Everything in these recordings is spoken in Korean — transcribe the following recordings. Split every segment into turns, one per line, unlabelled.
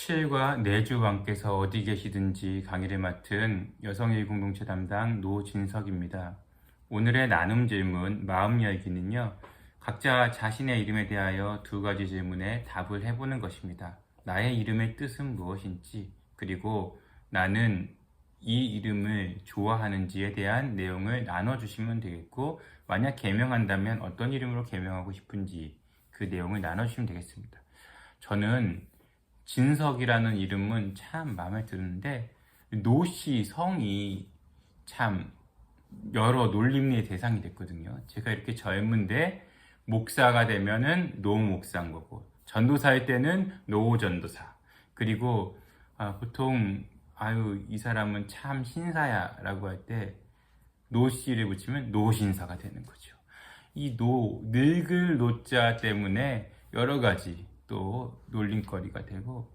17과 내주왕께서 어디 계시든지 강의를 맡은 여성의 공동체 담당 노진석입니다. 오늘의 나눔 질문 마음 열기는요, 각자 자신의 이름에 대하여 두 가지 질문에 답을 해보는 것입니다. 나의 이름의 뜻은 무엇인지, 그리고 나는 이 이름을 좋아하는지에 대한 내용을 나눠주시면 되겠고, 만약 개명한다면 어떤 이름으로 개명하고 싶은지 그 내용을 나눠주시면 되겠습니다. 저는 진석이라는 이름은 참 마음에 드는데, 노씨 성이 참 여러 놀림의 대상이 됐거든요. 제가 이렇게 젊은데 목사가 되면은 노목사인 거고, 전도사일 때는 노전도사, 그리고 보통 이 사람은 참 신사야 라고 할 때 노씨를 붙이면 노신사가 되는 거죠. 이 늙을 노자 때문에 여러 가지 또 놀림거리가 되고,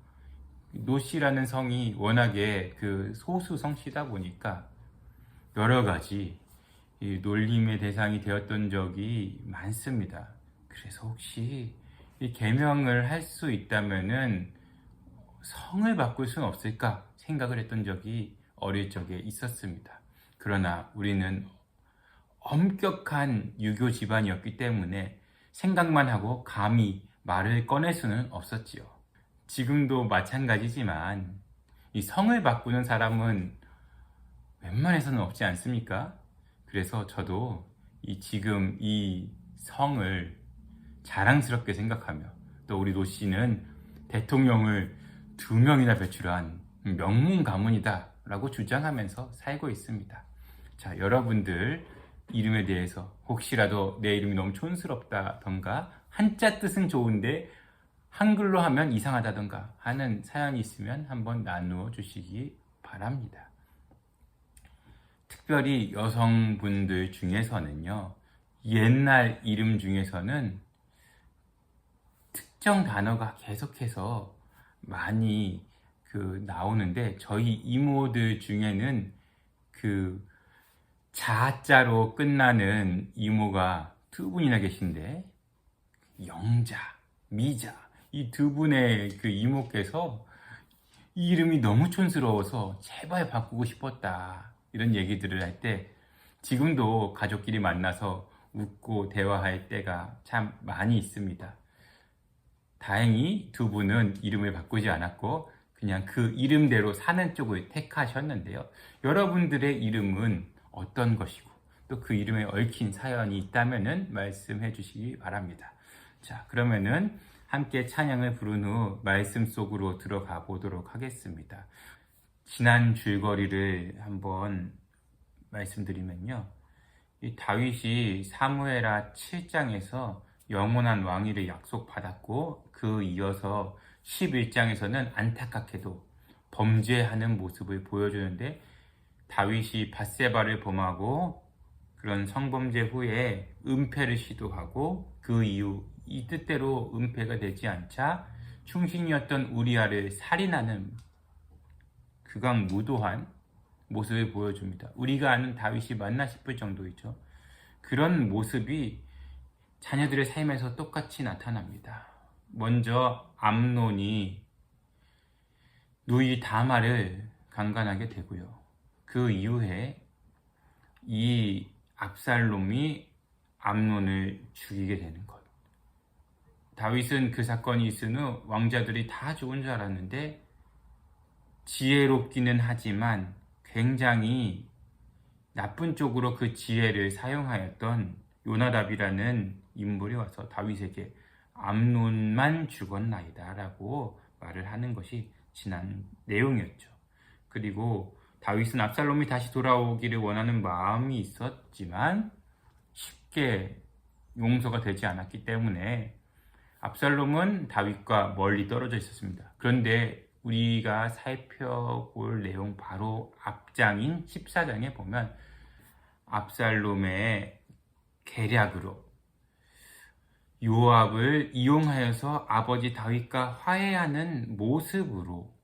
노씨라는 성이 워낙에 그 소수 성씨다 보니까 여러 가지 이 놀림의 대상이 되었던 적이 많습니다. 그래서 혹시 이 개명을 할 수 있다면은 성을 바꿀 수는 없을까 생각을 했던 적이 어릴 적에 있었습니다. 그러나 우리는 엄격한 유교 집안이었기 때문에 생각만 하고 감히 말을 꺼낼 수는 없었지요. 지금도 마찬가지지만 이 성을 바꾸는 사람은 웬만해서는 없지 않습니까? 그래서 저도 지금 이 성을 자랑스럽게 생각하며, 또 우리 노씨는 대통령을 2명이나 배출한 명문 가문이다 라고 주장하면서 살고 있습니다. 자, 여러분들 이름에 대해서 혹시라도 내 이름이 너무 촌스럽다던가, 한자 뜻은 좋은데 한글로 하면 이상하다던가 하는 사연이 있으면 한번 나누어 주시기 바랍니다. 특별히 여성분들 중에서는요, 옛날 이름 중에서는 특정 단어가 계속해서 많이 나오는데, 저희 이모들 중에는 자자로 끝나는 이모가 2분이나 계신데, 영자, 미자, 이 2분의 그 이모께서 이 이름이 너무 촌스러워서 제발 바꾸고 싶었다 이런 얘기들을 할 때, 지금도 가족끼리 만나서 웃고 대화할 때가 참 많이 있습니다. 다행히 2분은 이름을 바꾸지 않았고 그냥 그 이름대로 사는 쪽을 택하셨는데요. 여러분들의 이름은 어떤 것이고, 또 그 이름에 얽힌 사연이 있다면 말씀해 주시기 바랍니다. 자, 그러면은 함께 찬양을 부른 후 말씀 속으로 들어가 보도록 하겠습니다. 지난 줄거리를 한번 말씀드리면요, 이 다윗이 사무엘하 7장에서 영원한 왕위를 약속받았고, 그 이어서 11장에서는 안타깝게도 범죄하는 모습을 보여주는데, 다윗이 밧세바를 범하고 그런 성범죄 후에 은폐를 시도하고, 그 이후 이 뜻대로 은폐가 되지 않자 충신이었던 우리아를 살인하는 극악무도한 모습을 보여줍니다. 우리가 아는 다윗이 맞나 싶을 정도이죠. 그런 모습이 자녀들의 삶에서 똑같이 나타납니다. 먼저 암논이 누이 다말을 강간하게 되고요. 그 이후에 이 압살롬이 암논을 죽이게 되는 것. 다윗은 그 사건이 있은 후 왕자들이 다 죽은 줄 알았는데, 지혜롭기는 하지만 굉장히 나쁜 쪽으로 그 지혜를 사용하였던 요나답이라는 인물이 와서 다윗에게 암논만 죽었나이다 라고 말을 하는 것이 지난 내용이었죠. 그리고 다윗은 압살롬이 다시 돌아오기를 원하는 마음이 있었지만 쉽게 용서가 되지 않았기 때문에 압살롬은 다윗과 멀리 떨어져 있었습니다. 그런데 우리가 살펴볼 내용 바로 앞장인 14장에 보면, 압살롬의 계략으로 요압을 이용하여서 아버지 다윗과 화해하는 모습으로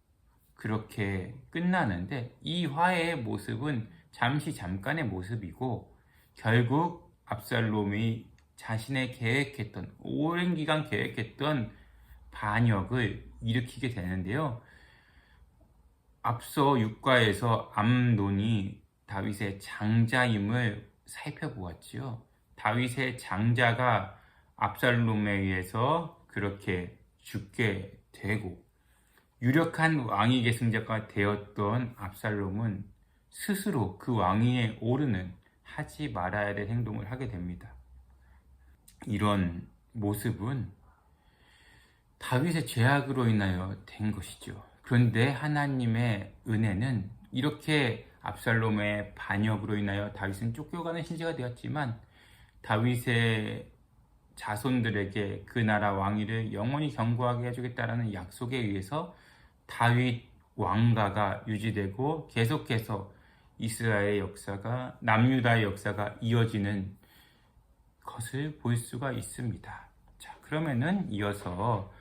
그렇게 끝나는데, 이 화해의 모습은 잠깐의 모습이고, 결국 압살롬이 자신의 오랜 기간 계획했던 반역을 일으키게 되는데요. 앞서 6과에서 암논이 다윗의 장자임을 살펴보았지요. 다윗의 장자가 압살롬에 의해서 그렇게 죽게 되고 유력한 왕위 계승자가 되었던 압살롬은 스스로 그 왕위에 오르는 하지 말아야 될 행동을 하게 됩니다. 이런 모습은 다윗의 죄악으로 인하여 된 것이죠. 그런데 하나님의 은혜는 이렇게 압살롬의 반역으로 인하여 다윗은 쫓겨가는 신세가 되었지만 다윗의 자손들에게 그 나라 왕위를 영원히 경고하게 해주겠다라는 약속에 의해서 다윗 왕가가 유지되고 계속해서 이스라엘의 역사가 남유다의 역사가 이어지는 것을 볼 수가 있습니다. 자, 그러면은 이어서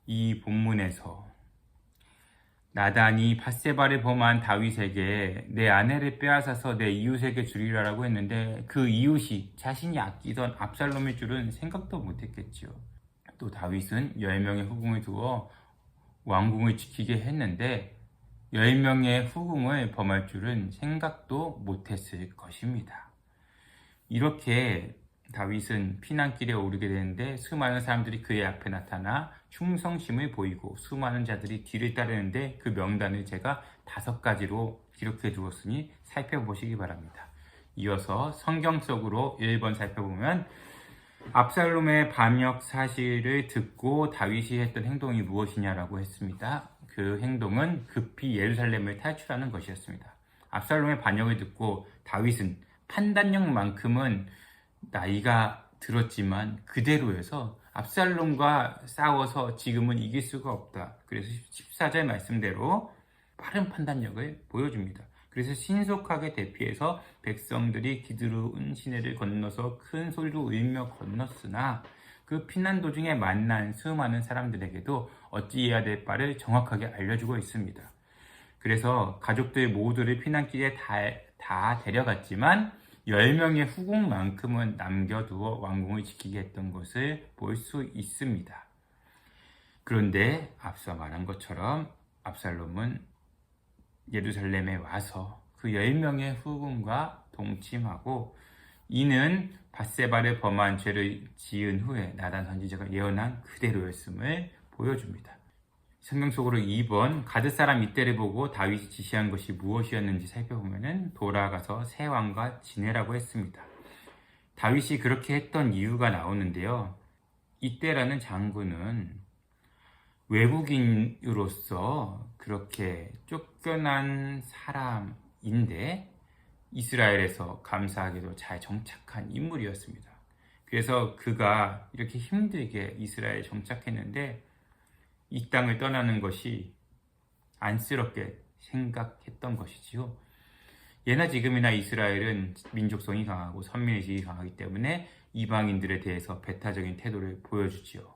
이 본문에서 나단이 밧세바를 범한 다윗에게 내 아내를 빼앗아서 내 이웃에게 주리라라고 했는데 그 이웃이 자신이 아끼던 압살롬일 줄은 생각도 못했겠지요. 또 다윗은 10명의 후궁을 두어 왕궁을 지키게 했는데 10명의 후궁을 범할 줄은 생각도 못했을 것입니다. 이렇게 다윗은 피난길에 오르게 되는데 수많은 사람들이 그의 앞에 나타나 충성심을 보이고 수많은 자들이 뒤를 따르는데 그 명단을 제가 5가지로 기록해 두었으니 살펴보시기 바랍니다. 이어서 성경 속으로 1번 살펴보면 압살롬의 반역 사실을 듣고 다윗이 했던 행동이 무엇이냐라고 했습니다. 그 행동은 급히 예루살렘을 탈출하는 것이었습니다. 압살롬의 반역을 듣고 다윗은 판단력만큼은 나이가 들었지만 그대로 해서 압살롬과 싸워서 지금은 이길 수가 없다. 그래서 14절 말씀대로 빠른 판단력을 보여줍니다. 그래서 신속하게 대피해서 백성들이 기드론 시내를 건너서 큰 소리로 울며 건넜으나 그 피난 도중에 만난 수많은 사람들에게도 어찌해야 될 바를 정확하게 알려주고 있습니다. 그래서 가족들 모두를 피난길에 다 데려갔지만 10명의 후궁만큼은 남겨두어 왕궁을 지키게 했던 것을 볼 수 있습니다. 그런데 앞서 말한 것처럼 압살롬은 예루살렘에 와서 그 10명의 후궁과 동침하고 이는 밧세바를 범한 죄를 지은 후에 나단 선지자가 예언한 그대로였음을 보여줍니다. 성경 속으로 2번 가드 사람 이때를 보고 다윗이 지시한 것이 무엇이었는지 살펴보면 돌아가서 새 왕과 지내라고 했습니다. 다윗이 그렇게 했던 이유가 나오는데요. 이때라는 장군은 외국인으로서 그렇게 쫓겨난 사람인데 이스라엘에서 감사하게도 잘 정착한 인물이었습니다. 그래서 그가 이렇게 힘들게 이스라엘에 정착했는데 이 땅을 떠나는 것이 안쓰럽게 생각했던 것이지요. 예나 지금이나 이스라엘은 민족성이 강하고 선민의식이 강하기 때문에 이방인들에 대해서 배타적인 태도를 보여주지요.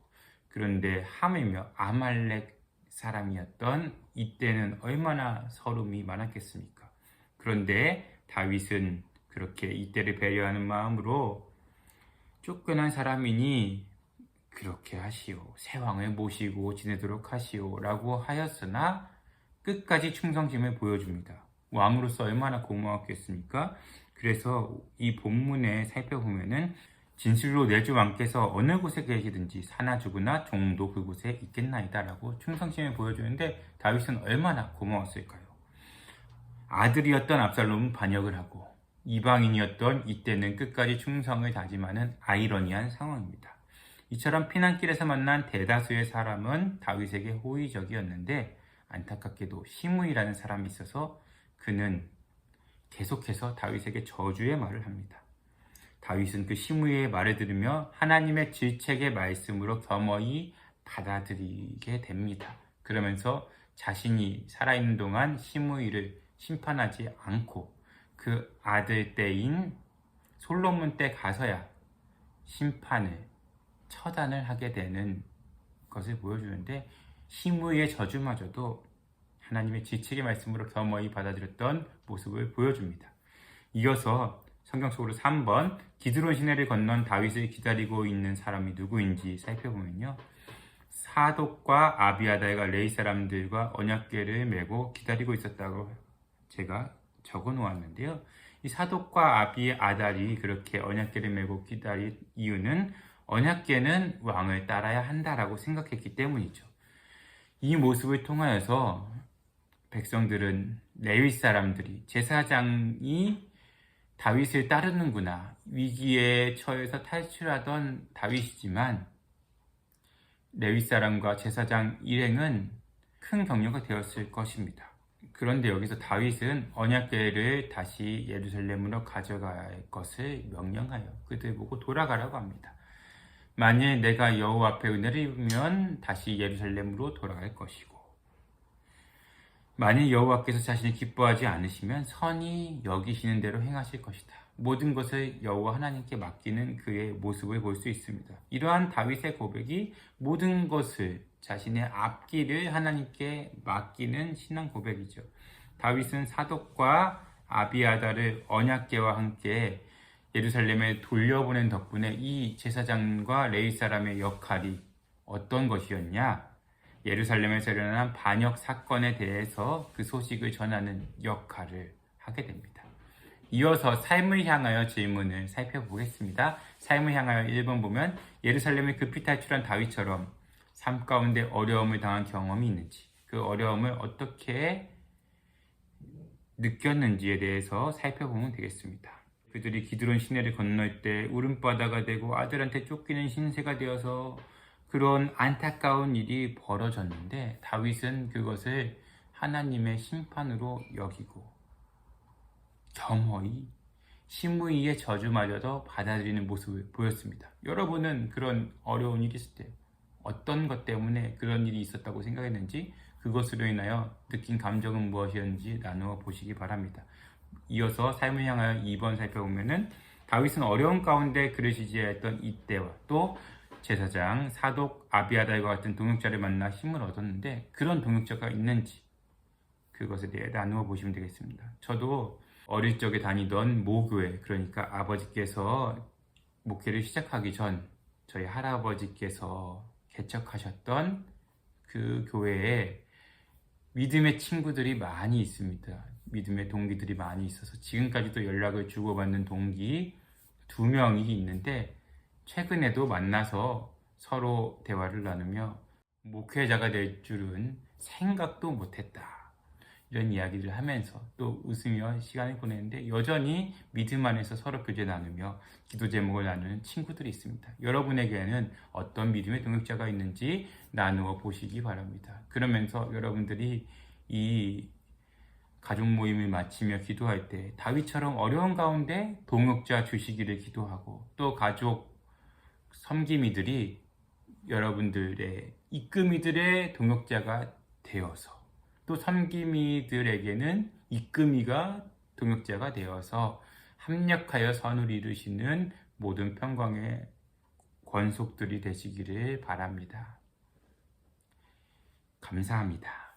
그런데 하물며 아말렉 사람이었던 이때는 얼마나 서름이 많았겠습니까? 그런데 다윗은 그렇게 이때를 배려하는 마음으로 쫓겨난 사람이니 그렇게 하시오. 새 왕을 모시고 지내도록 하시오. 라고 하였으나 끝까지 충성심을 보여줍니다. 왕으로서 얼마나 고마웠겠습니까? 그래서 이 본문에 살펴보면은 진실로 내 주 왕께서 어느 곳에 계시든지 사나 죽으나 종도 그곳에 있겠나이다 라고 충성심을 보여주는데 다윗은 얼마나 고마웠을까요? 아들이었던 압살롬은 반역을 하고 이방인이었던 이때는 끝까지 충성을 다짐하는 아이러니한 상황입니다. 이처럼 피난길에서 만난 대다수의 사람은 다윗에게 호의적이었는데 안타깝게도 시므이라는 사람이 있어서 그는 계속해서 다윗에게 저주의 말을 합니다. 다윗은 그 시므이의 말을 들으며 하나님의 질책의 말씀으로 겸허히 받아들이게 됩니다. 그러면서 자신이 살아있는 동안 시므이를 심판하지 않고 그 아들 때인 솔로몬 때 가서야 심판을 처단을 하게 되는 것을 보여주는데 시므이의 저주마저도 하나님의 질책의 말씀으로 겸허히 받아들였던 모습을 보여줍니다. 이어서 성경 속으로 3번 기드론 시내를 건넌 다윗을 기다리고 있는 사람이 누구인지 살펴보면요. 사독과 아비아달과 레위 사람들과 언약궤를 메고 기다리고 있었다고 제가 적어 놓았는데요. 이 사독과 아비아달이 그렇게 언약궤를 메고 기다릴 이유는 언약궤는 왕을 따라야 한다라고 생각했기 때문이죠. 이 모습을 통하여서 백성들은 레위 사람들이 제사장이 다윗을 따르는구나. 위기에 처해서 탈출하던 다윗이지만 레위 사람과 제사장 일행은 큰 격려가 되었을 것입니다. 그런데 여기서 다윗은 언약궤를 다시 예루살렘으로 가져갈 것을 명령하여 그들 보고 돌아가라고 합니다. 만일 내가 여호와 앞에 은혜를 입으면 다시 예루살렘으로 돌아갈 것이고 만일 여호와께서 자신이 기뻐하지 않으시면 선히 여기시는 대로 행하실 것이다. 모든 것을 여호와 하나님께 맡기는 그의 모습을 볼 수 있습니다. 이러한 다윗의 고백이 모든 것을 자신의 앞길을 하나님께 맡기는 신앙 고백이죠. 다윗은 사독과 아비아달을 언약궤와 함께 예루살렘에 돌려보낸 덕분에 이 제사장과 레위 사람의 역할이 어떤 것이었냐? 예루살렘에서 일어난 반역 사건에 대해서 그 소식을 전하는 역할을 하게 됩니다. 이어서 삶을 향하여 질문을 살펴보겠습니다. 삶을 향하여 1번 보면 예루살렘을 급히 탈출한 다윗처럼 삶 가운데 어려움을 당한 경험이 있는지 그 어려움을 어떻게 느꼈는지에 대해서 살펴보면 되겠습니다. 그들이 기드론 시내를 건널 때 울음바다가 되고 아들한테 쫓기는 신세가 되어서 그런 안타까운 일이 벌어졌는데 다윗은 그것을 하나님의 심판으로 여기고 겸허히 심의의 저주마저도 받아들이는 모습을 보였습니다. 여러분은 그런 어려운 일이 있을 때 어떤 것 때문에 그런 일이 있었다고 생각했는지 그것으로 인하여 느낀 감정은 무엇이었는지 나누어 보시기 바랍니다. 이어서 삶을 향하여 2번 살펴보면은 다윗은 어려운 가운데 그를 지지했던 이때와 또 제사장, 사독, 아비아달과 같은 동역자를 만나 힘을 얻었는데 그런 동역자가 있는지 그것에 대해 나누어 보시면 되겠습니다. 저도 어릴 적에 다니던 모교회, 그러니까 아버지께서 목회를 시작하기 전 저희 할아버지께서 개척하셨던 그 교회에 믿음의 친구들이 많이 있습니다. 믿음의 동기들이 많이 있어서 지금까지도 연락을 주고받는 동기 2명이 있는데 최근에도 만나서 서로 대화를 나누며 목회자가 될 줄은 생각도 못했다. 이런 이야기를 하면서 또 웃으며 시간을 보내는데 여전히 믿음 안에서 서로 교제 나누며 기도 제목을 나누는 친구들이 있습니다. 여러분에게는 어떤 믿음의 동역자가 있는지 나누어 보시기 바랍니다. 그러면서 여러분들이 이 가족 모임을 마치며 기도할 때 다윗처럼 어려운 가운데 동역자 주시기를 기도하고 또 가족 섬김이들이 여러분들의 이끌이들의 동역자가 되어서 또 섬김이들에게는 이끌이가 동역자가 되어서 합력하여 선을 이루시는 모든 평강의 권속들이 되시기를 바랍니다. 감사합니다.